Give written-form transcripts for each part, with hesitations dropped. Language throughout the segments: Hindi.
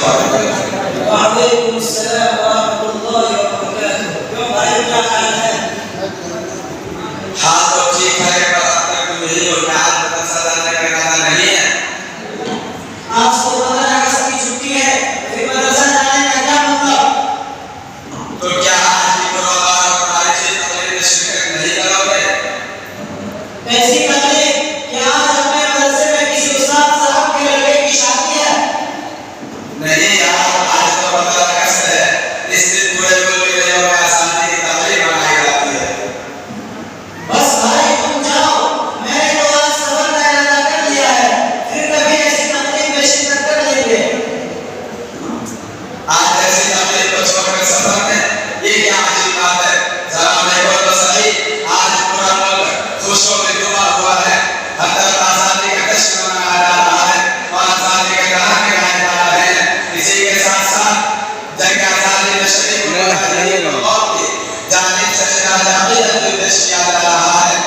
वालेकुम अस्सलाम व रहमतुल्लाहि व बरकातुहू। क्यों भाई, क्या हाल है? हाल तो ठीक है, पर अब तक तुम यही हो कि आज मदरसा जाने का इरादा नहीं है। आज तो 15 अगस्त की छुट्टी है, फिर मदरसा जाने का क्या मतलब? तो क्या आज की प्रोग्राम और तारीखी तकरीर में शिरकत नहीं करोगे? कैसी तकलीफ? क्या आज अपने मदरसे में किसी उस्ताद साहब के लड़के की शादी है? नहीं यार, आज तो 15 अगस्त है। इस दिन पूरे मुल्क के लोगों में शांति की तकरीर मनाई जाती है। बस भाई तुम जाओ, मैंने तो आज सफर का इरादा कर लिया है, फिर कभी ऐसी तकलीफ में शिरकत कर लेंगे। आज ऐसी तकलीफ को छोड़कर सफर में, ये क्या अजीब बात है? जरा देखो तो सही, आज पूरा मुल्क खुशियों में डूबा हुआ है। हर तरफ आजादी का जश्न मनाया जा रहा है और आजादी के गाने गाए जा रहे हैं। इसी के साथ साथ जंग आजादी में शरीक होने वाले लोगों की जानिब से आजादी का निर्देश किया जा रहा है,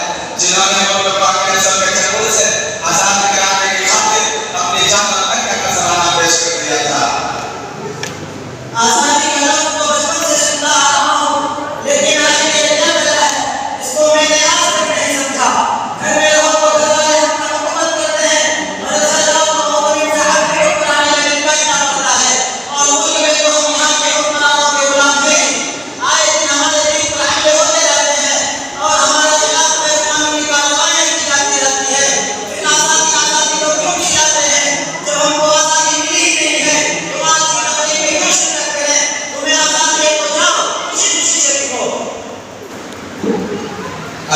जिन्होंने मुल्क पाक के नस्ल के चंगुल से आजाद कराने की खातिर अपनी जान और तन का नजराना पेश कर दिया था। आजादी का लफ्ज़ तो बचपन से सुनता आ रहा हूँ, लेकिन आज ये क्या मिला है, इसको मैंने आज तक नहीं समझा। घर में लोगों को दरवाजे अपना हुकूमत करते हैं, मदरसा जाओ तो मोहतरम साहब के हुक्मरान में बैठना पड़ता है, और मुल्क में तो हम यहाँ के हुक्मरानों के गुलाम हैं। आए दिन हमारे दीन पर हमले होते रहते हैं और हमारे खिलाफ कानूनी कार्रवाई की जाती रहती है। फिर आजादी को क्यों नहीं जाते हैं जब हमको आजादी मिली ही नहीं है? तो आज की तकलीफ में क्यों शिरकत करें? तुम्हें आजादी है तो जाओ, खुशी खुशी से लिखो।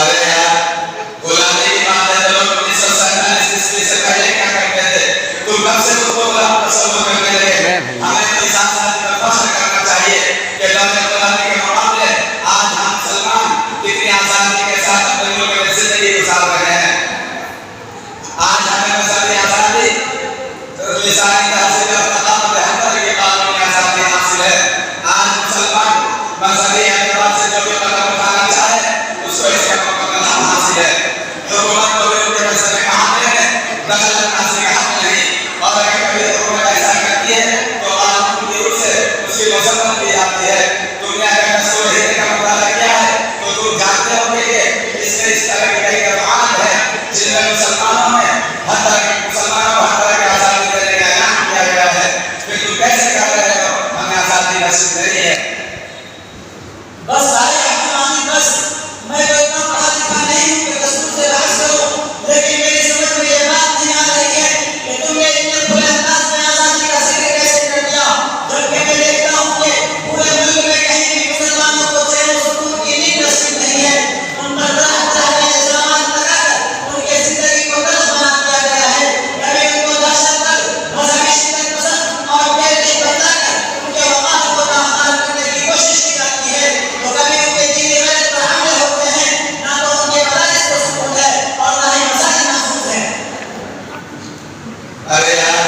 अरे यार, गुलामी की बात है तो लोग 1947 ईस्वी से पहले क्या करते थे? तुम कब से खुद को गुलाम तस्वर करने लगे? हमें तो इस आजादी पर फख्र करना चाहिए कि दौलत गुलामी के मुकाबले आज हम मुसलमान कितनी आजादी के साथ अपने मुल्क में जिंदगी गुजार रहे हैं। आज हमें मजहबी आजादी, लिसानी तहसील और तकामुल हक़ की कानूनी आजादी हासिल है। आज मुसलमान मजहबी एतबार से जो भी कदम उठाना चाहे उसको इसका मुकम्मल हक हासिल है। हुकूमत को भी उनके मसले में हाथ है, दखल अंदाज़ी का हक नहीं। और अगर कभी हुकूमत ऐसा करती है तो कानून की रूप से उसकी मजम्मत की जाती है। तुमने अगर दस्तूर हिंद का मुताला किया है तो तुम जानते होंगे कि इसमें इस तरह की कई कवायद है जिनमें मुसलमानों को हर तरह की आज़ादी देने का ऐलान किया गया है। फिर तुम कैसे कह रहे हो हमें आज़ादी नसीब नहीं है? बस भाई अब्दुल बस, मैं तो इतना पढ़ा लिखा नहीं हूँ कि दस्तूर से बहस करूँ, लेकिन मेरी समझ में ये बात नहीं आ रही है कि तुमने इतने खुले अंदाज में आजादी का जिक्र कैसे कर दिया, जबकि मैं देखता हूँ कि पूरे मुल्क में कहीं भी मुसलमानों को चैन और सुकून की नींद नसीब नहीं है। उन पर तरह तरह के इल्जामात लगाकर उनकी जिंदगी को तल्ख बना दिया गया है। कभी उनको दहशतगर्द, मजहबी शिद्दतपसंद और बेरहम बताकर उनके वक़ार को नाहमार करने की कोशिश की जाती है, तो कभी उनके दीनी गैरत पर हमले होते हैं। ना तो उनके मदारिस को सुकून है और ना ही मसाजिद महफूज है। अरे यार,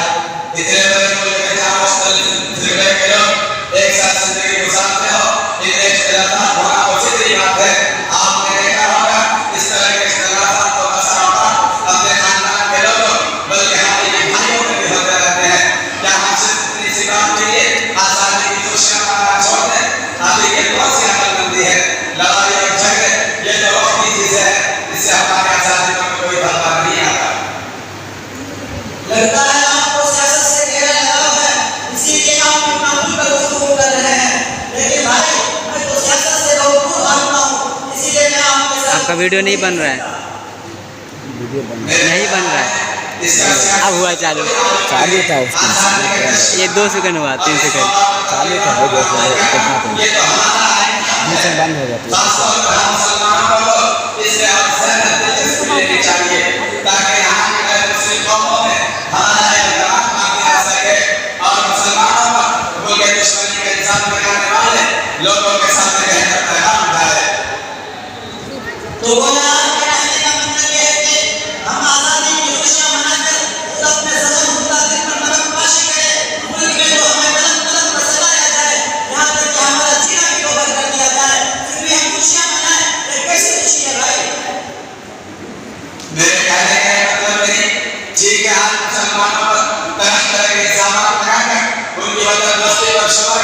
इतने बड़े मुल्क में जहाँ मुख्तलिफ फिरके के लोग एक साथ जिंदगी गुजारते हो, इन इख्तिलाफात होना तो फितरी बात है। आपने देखा होगा इस तरह के इख्तिलाफात तो बसा होगा अपने खानदान के लोगों बल्कि हमारे भाइयों में भी होते रहते हैं। क्या हम सिर्फ इतनी सी बात के लिए आज़ादी की खुशियाँ मनाना छोड़ दें? अभी ये बहुत सी अकलमंदी है। लड़ाई और झगड़े ये तो वक्ती चीज़ें हैं, इससे हमारी आज़ादी में कोई बदलाव नहीं आता। लगता है आपको सियासत से गहरा लगाव है, इसीलिए आप इतना खुलकर गुफ्तगू कर रहे हैं। लेकिन भाई, मैं तो सियासत से बहुत दूर भागता हूँ, इसीलिए मैं आपके साथ आपका वीडियो नहीं बन रहा है, नहीं बन रहा है। अब हुआ चालू था उसकी ये 2 सेकंड हुआ, 3 सेकंड चालू था हो गया बंद हो जाती है। ताकि यहाँ के गैर मुस्लिम कौमों में हमारा इल्जाम मांगे जा सके और मुसलमानों पर उनके दुश्मनी का इल्जाम लगाने वाले लोगों के सामने रहकर पैगाम उठाए। तो बोला आपके कहने का मतलब ये है कि हम आजादी की खुशियां मनाकर खुद अपने सजन मुताबिक पर नरमबाशी करें, मुल्क में तो हमें कलम कलम पर सजाया जाए, यहाँ तक कि हमारा जीना भी कवर कर दिया जाए, फिर भी हम खुशियां मनाएं। ये कैसी खुशी है भाई? मेरे कहने का मतलब नहीं ठीक है, आज मुसलमानों पर तरह तरह के इल्जाम लगाकर उनकी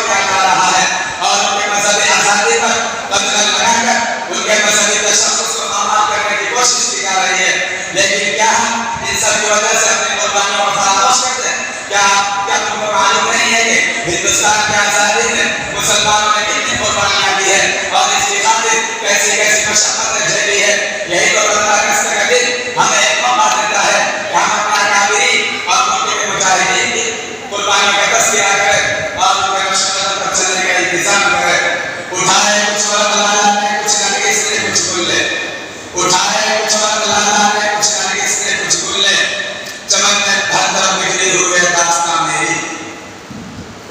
किया जा रहा है और उनके मजहबी आजादी पर कब्जा लगाकर उनके मजहबी तशद्दुद को आमार करने की कोशिश की जा रही है। लेकिन क्या हम इन सब की वजह से अपनी कुर्बानियों को फरामोश करते हैं? क्या तुमको मालूम नहीं है कि हिंदुस्तान की आजादी में मुसलमानों ने कितनी कुर्बानियां दी है और इसकी खातिर कैसी कैसी मशक्कतें झेली है? यही तो 15 अगस्त का दिन हमें एक मौका देता है कि हम अपना काबिरी और मुल्क के मुजाहिदीन की कुर्बानियों का तज़किरा करें और उनके मशक्कत पर चलने का इंतजाम करें। उठाए कुछ वक्त लाला ने कुछ नरगिस ने कुछ गुल्ले, उठाए कुछ वक्त लाला ने कुछ नरगिस ने कुछ गुल्ले, चमन में हर तरफ बिखरी हुई है दास्तां मेरी।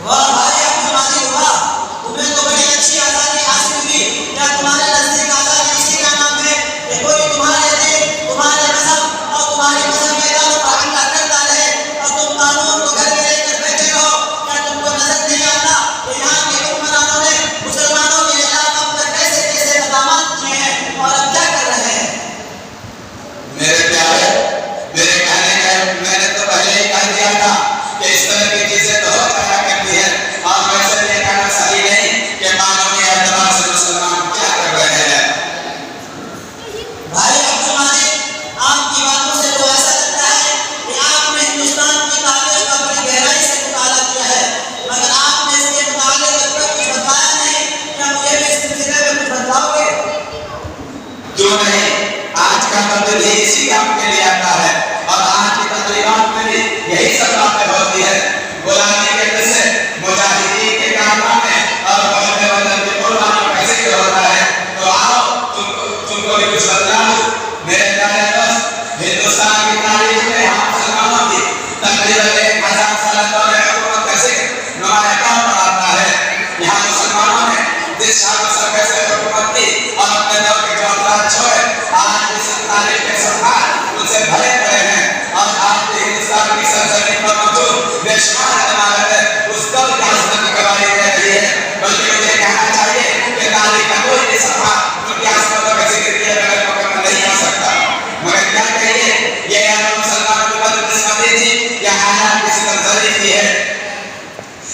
वाह भाई अब्दुल माजिद वाह, तुम्हें तो बड़ी अच्छी आजादी हासिल हुई। क्या तुम्हारे नजदीक आजादी इसी का नाम है कि कोई तुम्हारे दिन, तुम्हारे मजहब और तुम्हारी मजहब के इरादों पर हमला करता रहे और तुम कानून को घर में लेकर बैठे रहो? क्या तुमको नजर नहीं आता कि यहाँ के हुक्मरानों ने मुसलमानों के खिलाफ अब तक कैसे कैसे इक़दामात किए हैं और अब क्या कर रहे हैं? मेरे प्यारे, मेरे कहने का मैंने तो पहले ही कह दिया था कि इस तरह की चीजें तो हो जाया करती है और वैसे ये कहना सही नहीं कि कानूनी एतबार से मुसलमान क्या कर रहे हैं। भाई अब्दुल माजिद, आपकी बातों से तो ऐसा लगता है कि आपने हिंदुस्तान की तारीख का बड़ी गहराई से मुताला किया है, मगर आपने इसके मुताले में कुछ बताया नहीं। क्या मुझे भी इस सिलसिले में कुछ बताओगे? क्यों नहीं, आज का तकरीर ही इसी काम के लिए आता है और आज की तकरीबात में भी यही सब बातें होती है। गुलामी के किस्से, मुजाहिदीन के कारनामे और मोहब्बत वतन की कुर्बानी कैसे क्या होता है। तो आओ तुमको भी कुछ बतला दूं। मेरे प्यारे दोस्त, हिंदुस्तान की तारीख में हम मुसलमानों की तकरीबन 1000 साल पहले हुकूमत कैसे नुमाया काम पड़ाता है। यहाँ मुसलमानों ने जिस शान से कैसे हुकूमत की और अपने दौर के जो अपराध छोड़े, आज इस तारीख के सरकार उनसे भरे पड़े हैं और आज के हिंदुस्तान की सरजमीन पर मौजूद बेशुमार इमारतें उस दौर की आज़मत गवाही दे रही है। बल्कि मुझे कहना चाहिए कि तारीख का कोई भी सफा उनकी आज़मतों का जिक्र किए बगैर मुकम्मल नहीं हो सकता। मगर क्या कहिए, ये मुसलमानों की बदकिस्मती थी या हालात किसी तरह की है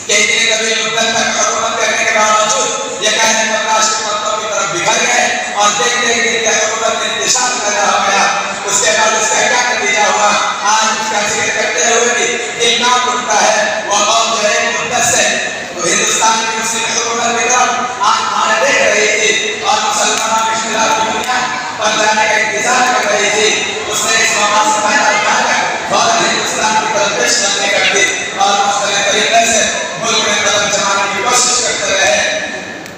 कि इतने कबील मुद्दत तक हुकूमत करने के बावजूद ये कहने बर्दाश्त के पत्तों की तरफ बिखर गए और देखते ही देखते हुकूमत में इंतशार पैदा हो गया। उसके बाद इसका क्या नतीजा हुआ, आज उसका जिक्र करते हुए भी दिल कांप उठता है। वो कौम जो है मुद्दत से हिंदुस्तान की मुस्लिम हुकूमत की तरफ आंख मारे देख रही थी और मुसलमानों के खिलाफ दुनिया पर जाने का इंतजार कर रही थी, उसने इस मौका से फायदा उठाकर फौरन हिंदुस्तान की तरफ पेशकदमी कर दी और मुख्तलिफ तरीके से मुल्क में कदम जमाने की कोशिश करते रहे।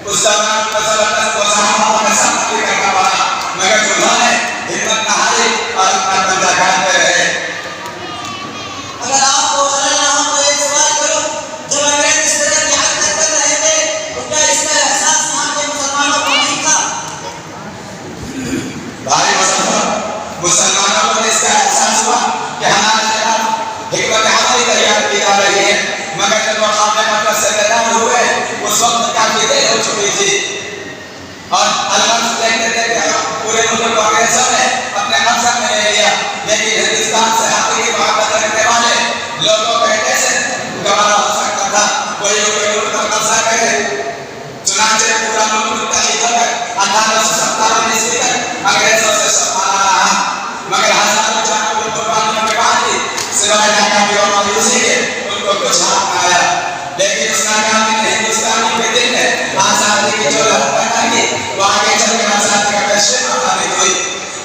उस दौरान का सामना भी करना पड़ा, मगर उन्होंने हिम्मत न हारी और अपना पंजा काटते रहे। अगर आपको अल्लाह हो तो एक सवाल करो, जब अंग्रेज इस तरह की हरकत कर रहे थे तो क्या इसका एहसास यहाँ के मुसलमानों को नहीं था? भाई मुसलमानों को इसका एहसास हुआ कि हमारे खिलाफ हिकमत अमली तैयार की जा रही है, मगर जब वो खामे मतलब से पैदा हुए उस वक्त काफी देर हो चुकी थी और अल्लाह देखते देखते पूरे मुल्क को अंग्रेजों ने अपने कब्जा में ले लिया। लेकिन हिंदुस्तान से हकीकी मोहब्बत रखने वाले लोगों को कैसे गवारा हो सकता था कोई मुल्क पर कब्जा करे। चुनांचे पूरा मुल्क मुत्तहिद होकर 1857 ईस्वी तक अंग्रेजों से संभाला रहा, मगर हजारों जानों की कुर्बानियों के बाद भी सिवाय नाकामी और मायूसी के उनको कुछ हाथ न आया। लेकिन उस नाकामी ने हिंदुस्तानी के दिल में आजादी की जो लहर पैदा की, वो आगे चलकर आजादी का वैश्विक आबादी हुई।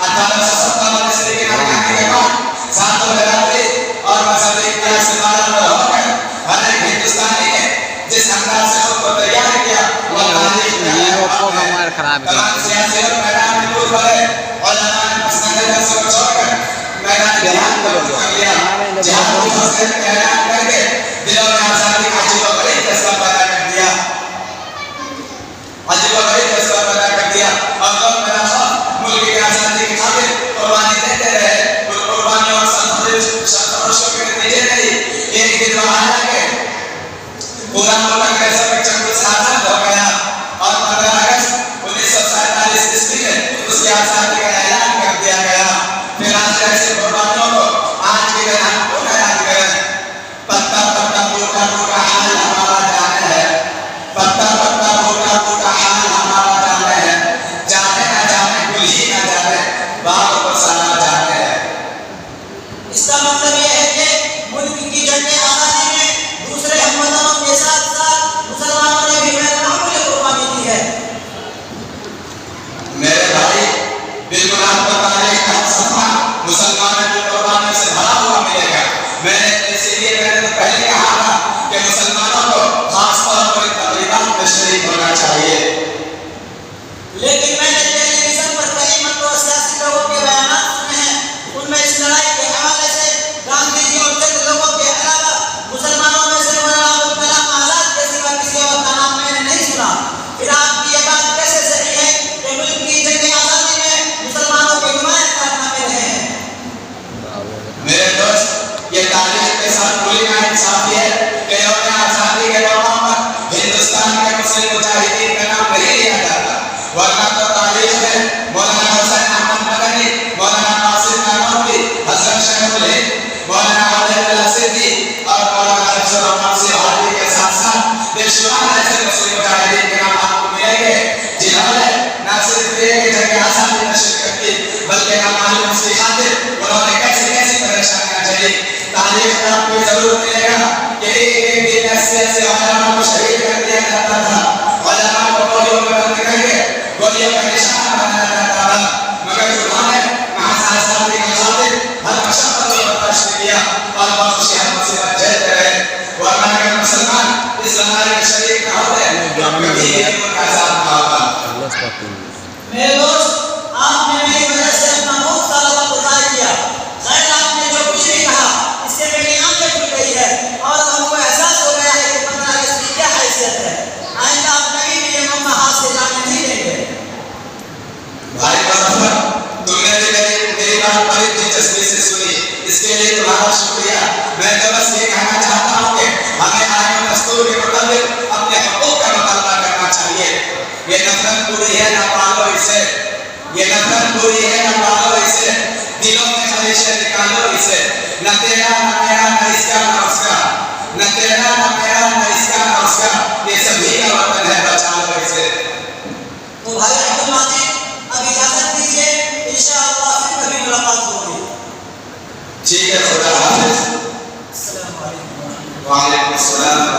1857 ईस्वी की नाकामी के बाद सातों बिरादरी और मजहबी इतिहास से बाला होकर हर एक हिंदुस्तानी ने जिस अंदाज से खुद को तैयार किया वो तमाम सियासी और मैदान में कूद पड़े। उलमा ने मसनद को छोड़कर मैदान जिहाद को कर लिया। जिहाद को हौसले का ऐलान करके दिलों में आजादी का अजीब और गरीब जज्बा पैदा कर दिया, अजीब और गरीब जज्बा पैदा कर दिया और लोग मेरा खौफ मुल्क की आजादी की खातिर कुर्बानी देते रहे। उन कुर्बानियों और संघर्षों के नतीजे में ही एक दिन आया कि पूरा मुल्क अंग्रेजों के चंगुल से आजाद हो गया और 15 अगस्त 1947 ईस्वी में उसकी आजादी का ऐलान कर दिया गया। फिर आज ऐसे कुर्बानियों को आज की तरह हम याद करें। पत्ता पत्ता टूटा टूटा हाल हमारा जाने है, ऐसे उलमा को शहीद कर दिया जाता था, उलमा को गोलियों में बंद करके गोलियों का निशाना बनाया जाता था, मगर उन्होंने महासासाती का खातिर हर मशक्कत को बर्दाश्त किया और बहुत हर मुसीबत झेलते रहे। वरना अगर मुसलमान इस लड़ाई में शरीक न होते तो कभी भी उनका साथ न होता। मेरे दोस्त, आपने मेरी वजह से अपना बहुत सारा वक्त ज़ाया किया। शायद आपने जो कुछ भी कहा इससे मेरी आंखें खुल गई है और हमको एहसास हो गया है कि 15 अगस्त की क्या हैसियत है। आइंदा आप कभी भी ये मौका हाथ से जाने नहीं देंगे। भाई मुजफ्फर, तुमने भी मेरी बात बड़ी दिलचस्पी से सुनी, इसके लिए तुम्हारा शुक्रिया। मैं तो बस ये कहना चाहता हूँ कि हमें आईन और दस्तूर के मुताबिक अपने हकूक़ का मुतालबा करना चाहिए। ये नफरत पूरी है, ना पालो इसे, ये नफरत पूरी है, ना पालो इसे, दिलों में खलीशे निकालो इसे, न तेरा न मेरा न इसका न उसका, न तेरा न मेरा न इसका न उसका, ये सभी का वतन है, बचा लो इसे। तो भाई अब्दुल माजिद, अब इजाजत दीजिए, इंशाअल्लाह फिर कभी मुलाकात होगी। ठीक है, खुदा हाफिज़। अस्सलाम वालेकुम। वालेकुम अस्सलाम।